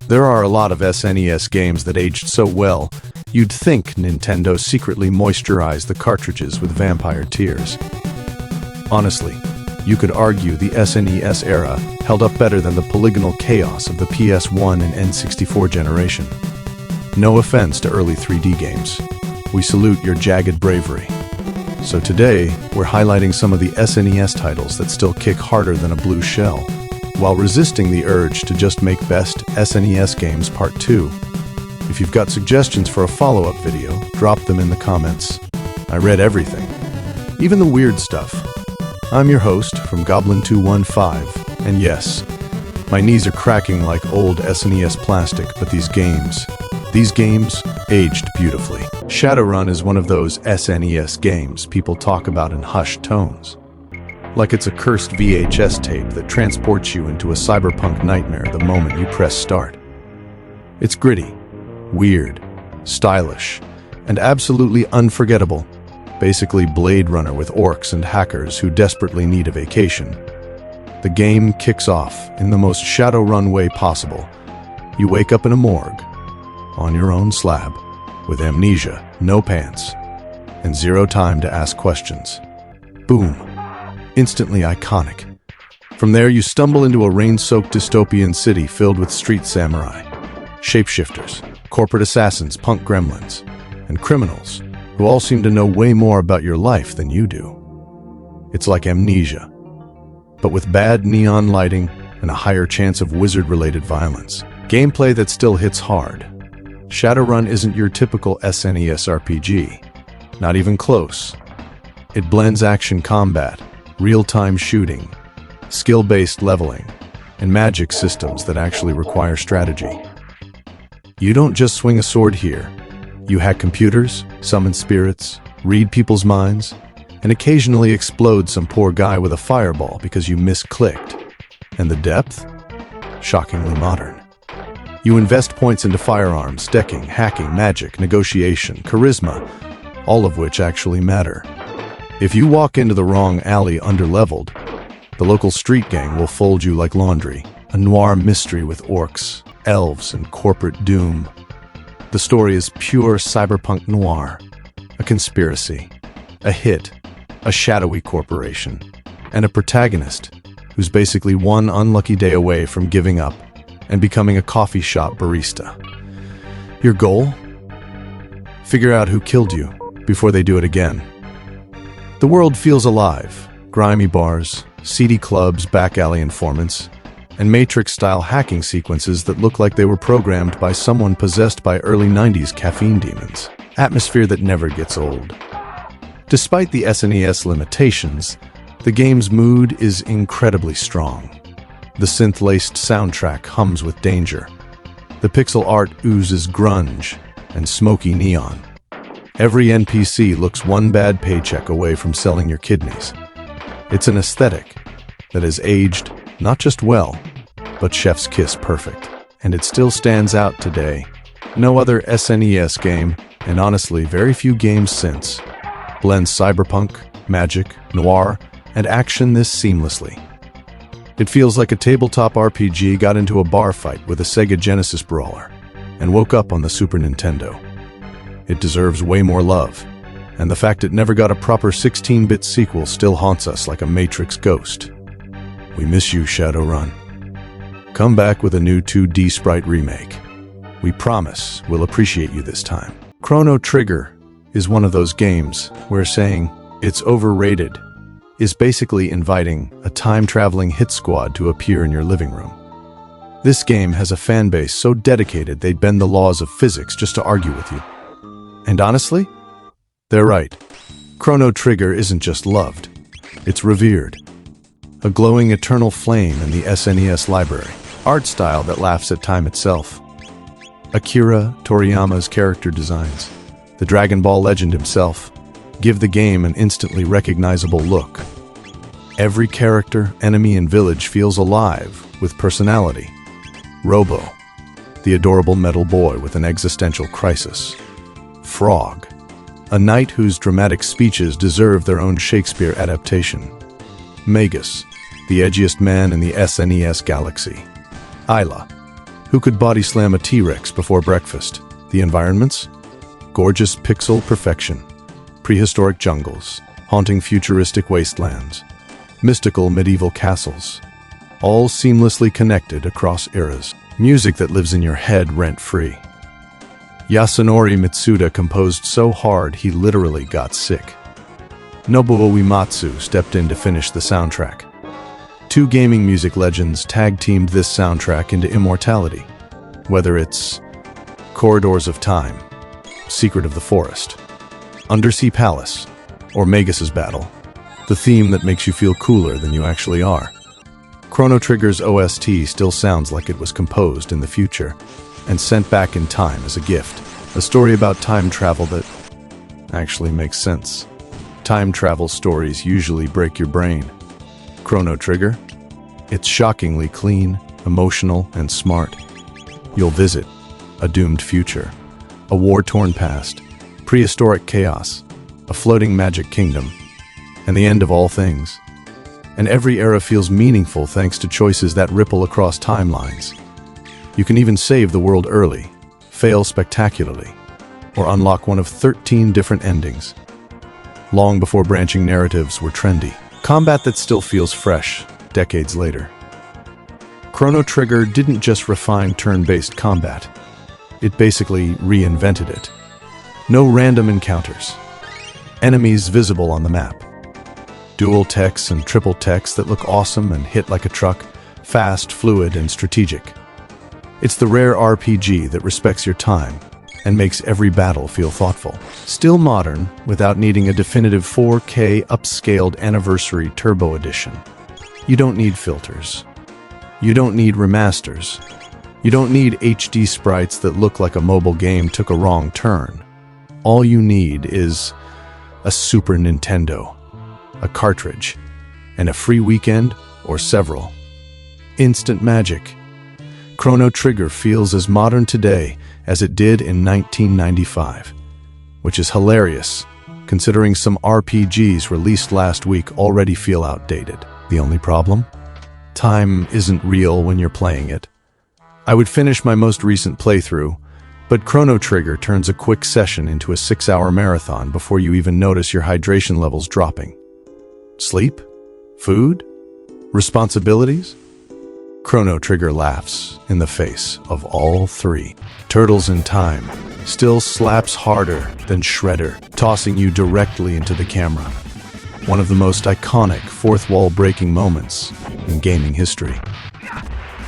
There are a lot of SNES games that aged so well, you'd think Nintendo secretly moisturized the cartridges with vampire tears. Honestly, you could argue the SNES era held up better than the polygonal chaos of the PS1 and N64 generation. No offense to early 3D games. We salute your jagged bravery. So today, we're highlighting some of the SNES titles that still kick harder than a blue shell, while resisting the urge to just make Best SNES Games Part 2. If you've got suggestions for a follow-up video, drop them in the comments. I read everything, even the weird stuff. I'm your host from Goblin215, and yes, my knees are cracking like old SNES plastic, but these games aged beautifully. Shadowrun is one of those SNES games people talk about in hushed tones, like it's a cursed VHS tape that transports you into a cyberpunk nightmare the moment you press start. It's gritty, weird, stylish, and absolutely unforgettable. Basically Blade Runner with orcs and hackers who desperately need a vacation. The game kicks off in the most Shadowrun way possible. You wake up in a morgue, on your own slab, with amnesia, no pants, and zero time to ask questions. Boom. Instantly iconic. From there, you stumble into a rain-soaked dystopian city filled with street samurai, shapeshifters, corporate assassins, punk gremlins, and criminals who all seem to know way more about your life than you do. It's like Amnesia, but with bad neon lighting and a higher chance of wizard-related violence. Gameplay that still hits hard. Shadowrun isn't your typical SNES RPG. Not even close. It blends action combat, real-time shooting, skill-based leveling, and magic systems that actually require strategy. You don't just swing a sword here. You hack computers, summon spirits, read people's minds, and occasionally explode some poor guy with a fireball because you misclicked. And the depth? Shockingly modern. You invest points into firearms, decking, hacking, magic, negotiation, charisma, all of which actually matter. If you walk into the wrong alley underleveled, the local street gang will fold you like laundry, a noir mystery with orcs, elves, and corporate doom. The story is pure cyberpunk noir, a conspiracy, a hit, a shadowy corporation, and a protagonist who's basically one unlucky day away from giving up and becoming a coffee shop barista. Your goal? Figure out who killed you before they do it again. The world feels alive. Grimy bars, seedy clubs, back alley informants, and Matrix-style hacking sequences that look like they were programmed by someone possessed by early 90s caffeine demons. Atmosphere that never gets old. Despite the SNES limitations, the game's mood is incredibly strong. The synth-laced soundtrack hums with danger. The pixel art oozes grunge and smoky neon. Every NPC looks one bad paycheck away from selling your kidneys. It's an aesthetic that has aged not just well, but chef's kiss perfect. And it still stands out today. No other SNES game, and honestly very few games since, blends cyberpunk, magic, noir, and action this seamlessly. It feels like a tabletop RPG got into a bar fight with a Sega Genesis brawler and woke up on the Super Nintendo. It deserves way more love, and the fact it never got a proper 16-bit sequel still haunts us like a Matrix ghost. We miss you, Shadowrun. Come back with a new 2D sprite remake. We promise we'll appreciate you this time. Chrono Trigger is one of those games where saying it's overrated is basically inviting a time-traveling hit squad to appear in your living room. This game has a fan base so dedicated they'd bend the laws of physics just to argue with you. And honestly, they're right. Chrono Trigger isn't just loved, it's revered. A glowing eternal flame in the SNES library. Art style that laughs at time itself. Akira Toriyama's character designs, the Dragon Ball legend himself, give the game an instantly recognizable look. Every character, enemy, and village feels alive, with personality. Robo, the adorable metal boy with an existential crisis. Frog, a knight whose dramatic speeches deserve their own Shakespeare adaptation. Magus, the edgiest man in the SNES galaxy. Isla, Who could body slam a T-Rex before breakfast? The environments? Gorgeous pixel perfection. Prehistoric jungles, haunting futuristic wastelands, mystical medieval castles, all seamlessly connected across eras. Music that lives in your head rent-free. Yasunori Mitsuda composed so hard he literally got sick. Nobuo Uematsu stepped in to finish the soundtrack. Two gaming music legends tag-teamed this soundtrack into immortality. Whether it's Corridors of Time, Secret of the Forest, Undersea Palace, or Magus's Battle, the theme that makes you feel cooler than you actually are. Chrono Trigger's OST still sounds like it was composed in the future and sent back in time as a gift. A story about time travel that actually makes sense. Time travel stories usually break your brain. Chrono Trigger? It's shockingly clean, emotional, and smart. You'll visit a doomed future, a war-torn past, prehistoric chaos, a floating magic kingdom, and the end of all things. And every era feels meaningful thanks to choices that ripple across timelines. You can even save the world early, fail spectacularly, or unlock one of 13 different endings. Long before branching narratives were trendy. Combat that still feels fresh, decades later. Chrono Trigger didn't just refine turn-based combat. It basically reinvented it. No random encounters. Enemies visible on the map. Dual techs and triple techs that look awesome and hit like a truck, fast, fluid, and strategic. It's the rare RPG that respects your time and makes every battle feel thoughtful. Still modern, without needing a definitive 4K upscaled Anniversary Turbo Edition. You don't need filters. You don't need remasters. You don't need HD sprites that look like a mobile game took a wrong turn. All you need is a Super Nintendo, a cartridge, and a free weekend or several. Instant magic. Chrono Trigger feels as modern today as it did in 1995, which is hilarious, considering some RPGs released last week already feel outdated. The only problem? Time isn't real when you're playing it. I would finish my most recent playthrough, but Chrono Trigger turns a quick session into a 6-hour marathon before you even notice your hydration levels dropping. Sleep? Food? Responsibilities? Chrono Trigger laughs in the face of all three. Turtles in Time still slaps harder than Shredder, tossing you directly into the camera. One of the most iconic fourth-wall-breaking moments in gaming history.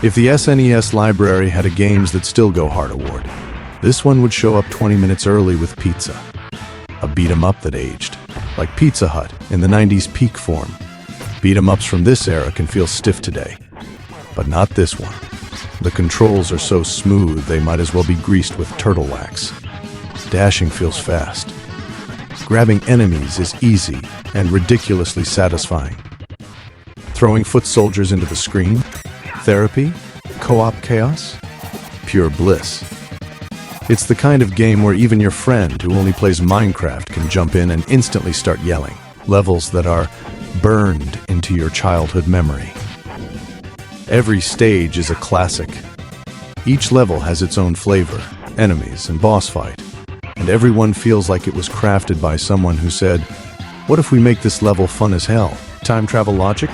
If the SNES library had a Games That Still Go Hard award, this one would show up 20 minutes early with Pizza. A beat-em-up that aged, like Pizza Hut in the 90s peak form. Beat-em-ups from this era can feel stiff today, but not this one. The controls are so smooth they might as well be greased with turtle wax. Dashing feels fast. Grabbing enemies is easy and ridiculously satisfying. Throwing foot soldiers into the screen? Therapy? Co-op chaos? Pure bliss. It's the kind of game where even your friend who only plays Minecraft can jump in and instantly start yelling. Levels that are burned into your childhood memory. Every stage is a classic. Each level has its own flavor, enemies, and boss fight. And everyone feels like it was crafted by someone who said, "What if we make this level fun as hell?" Time travel logic?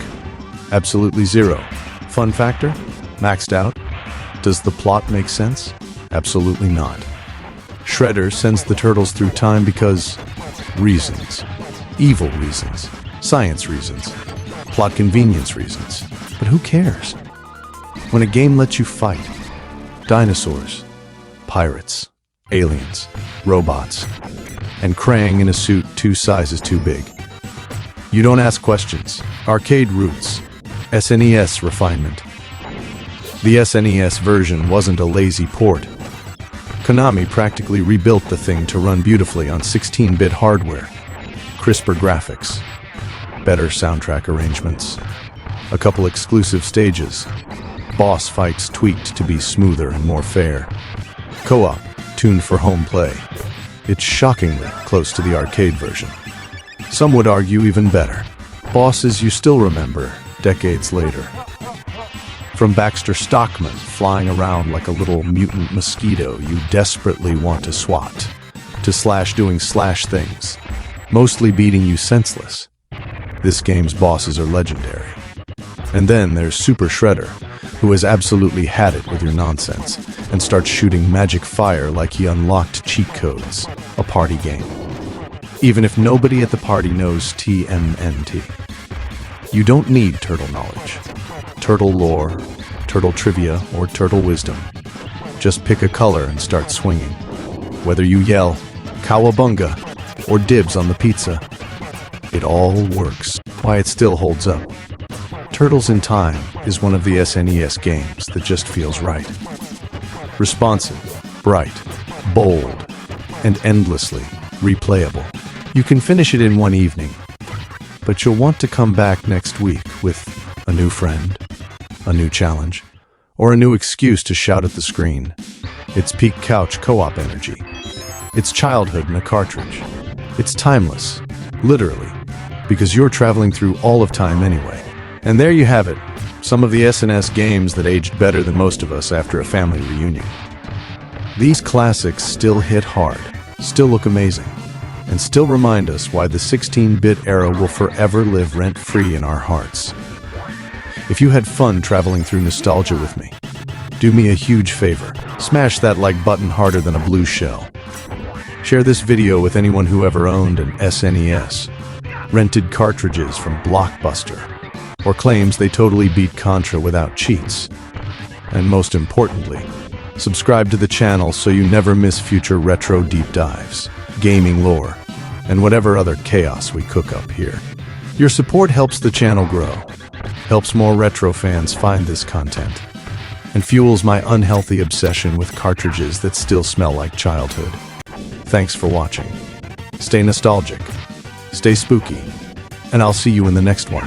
Absolutely zero. Fun factor? Maxed out. Does the plot make sense? Absolutely not. Shredder sends the turtles through time because reasons. Evil reasons. Science reasons. Plot convenience reasons. But who cares? When a game lets you fight, dinosaurs, pirates, aliens, robots, and Krang in a suit 2 sizes too big. You don't ask questions. Arcade roots. SNES refinement. The SNES version wasn't a lazy port. Konami practically rebuilt the thing to run beautifully on 16-bit hardware. Crisper graphics. Better soundtrack arrangements. A couple exclusive stages. Boss fights tweaked to be smoother and more fair. Co-op, tuned for home play. It's shockingly close to the arcade version. Some would argue even better. Bosses you still remember decades later. From Baxter Stockman flying around like a little mutant mosquito you desperately want to swat, to Slash doing Slash things, mostly beating you senseless. This game's bosses are legendary. And then there's Super Shredder, who has absolutely had it with your nonsense, and starts shooting magic fire like he unlocked cheat codes, a party game. Even if nobody at the party knows TMNT. You don't need turtle knowledge, turtle lore, turtle trivia, or turtle wisdom. Just pick a color and start swinging. Whether you yell, "Cowabunga," or "Dibs on the pizza," it all works. Why it still holds up. Turtles in Time is one of the SNES games that just feels right. Responsive, bright, bold, and endlessly replayable. You can finish it in one evening, but you'll want to come back next week with a new friend, a new challenge, or a new excuse to shout at the screen. It's peak couch co-op energy. It's childhood in a cartridge. It's timeless, literally, because you're traveling through all of time anyway. And there you have it, some of the SNES games that aged better than most of us after a family reunion. These classics still hit hard, still look amazing, and still remind us why the 16-bit era will forever live rent-free in our hearts. If you had fun traveling through nostalgia with me, do me a huge favor, smash that like button harder than a blue shell. Share this video with anyone who ever owned an SNES, rented cartridges from Blockbuster, or claims they totally beat Contra without cheats. And most importantly, subscribe to the channel so you never miss future retro deep dives, gaming lore, and whatever other chaos we cook up here. Your support helps the channel grow, helps more retro fans find this content, and fuels my unhealthy obsession with cartridges that still smell like childhood. Thanks for watching. Stay nostalgic, stay spooky, and I'll see you in the next one.